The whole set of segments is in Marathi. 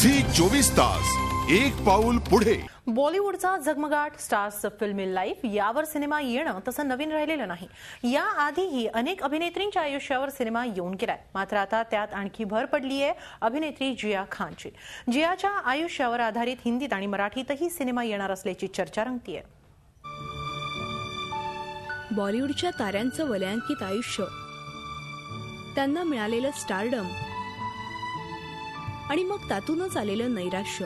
झी 24 तास एक पाऊल पुढे। बॉलिवूडचा झगमगाट स्टार्स फिल्मी लाईफ यावर सिनेमा येणं तसं नवीन राहिलेलं नाही। या आधीही अनेक अभिनेत्रींच्या आयुष्यावर सिनेमा येऊन गेलाय, मात्र आता त्यात आणखी भर पडली आहे अभिनेत्री जिया खानची। जियाच्या आयुष्यावर आधारित हिंदीत आणि मराठीतही सिनेमा येणार असल्याची चर्चा रंगतीये। बॉलिवूडच्या ताऱ्यांचं वलयांकित आयुष्य, त्यांना मिळालेलं स्टारडम आणि मग त्यातूनच आलेलं नैराश्य।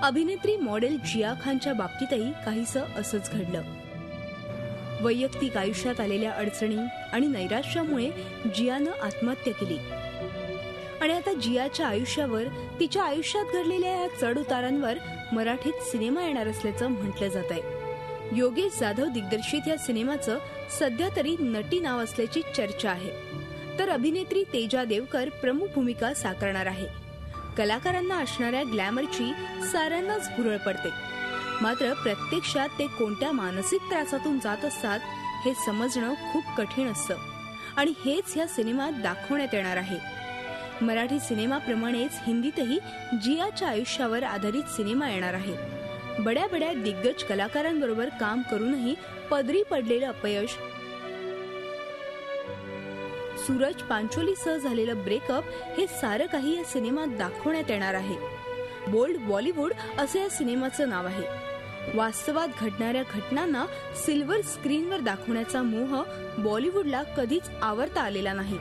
अभिनेत्री मॉडेल जिया खानच्या बाबतीतही काहीसं असंच घडलं। वैयक्तिक आयुष्यात आलेल्या अडचणी आणि नैराश्यामुळे जियानं आत्महत्या केली आणि आता जियाच्या आयुष्यावर, तिच्या आयुष्यात घडलेल्या या चढ उतारांवर मराठीत सिनेमा येणार असल्याचं म्हटलं जात आहे। योगेश जाधव दिग्दर्शित या सिनेमाचं सध्या तरी नटी नाव असल्याची चर्चा आहे, तर अभिनेत्री तेजा देवकर प्रमुख भूमिका साकारणार आहे। कलाकारांना असणाऱ्या ग्लॅमरची साऱ्यांनाच भुरळ पडते, मात्र प्रत्यक्षात ते कोणत्या मानसिक त्रासातून जात असतात हे समजणं खूप कठीण असतं आणि हेच या सिनेमात दाखवण्यात येणार आहे। मराठी सिनेमाप्रमाणेच हिंदीतही जियाच्या आयुष्यावर आधारित सिनेमा येणार आहे। बड्या दिग्गज कलाकारांबरोबर काम करूनही पदरी पडलेलं अपयश, सूरज पांचोलीसह झालेलं ब्रेकअप हे सारं काही या सिनेमात दाखवण्यात येणार आहे। बोल्ड बॉलिवूड असं या सिनेमाचं नाव आहे। वास्तवात घडणाऱ्या घटनांना सिल्वर स्क्रीनवर दाखवण्याचा मोह बॉलिवूडला कधीच आवरता आलेला नाही,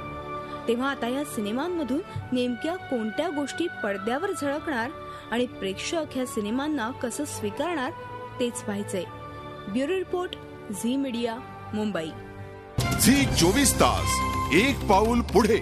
तेव्हा आता या सिनेमांमधून नेमक्या कोणत्या गोष्टी पडद्यावर झळकणार आणि प्रेक्षक ह्या सिनेमांना कसं स्वीकारणार तेच पाहायचंय। Bureau report, Zee media, Mumbai. Zee 24 तास एक पाऊल पुढे।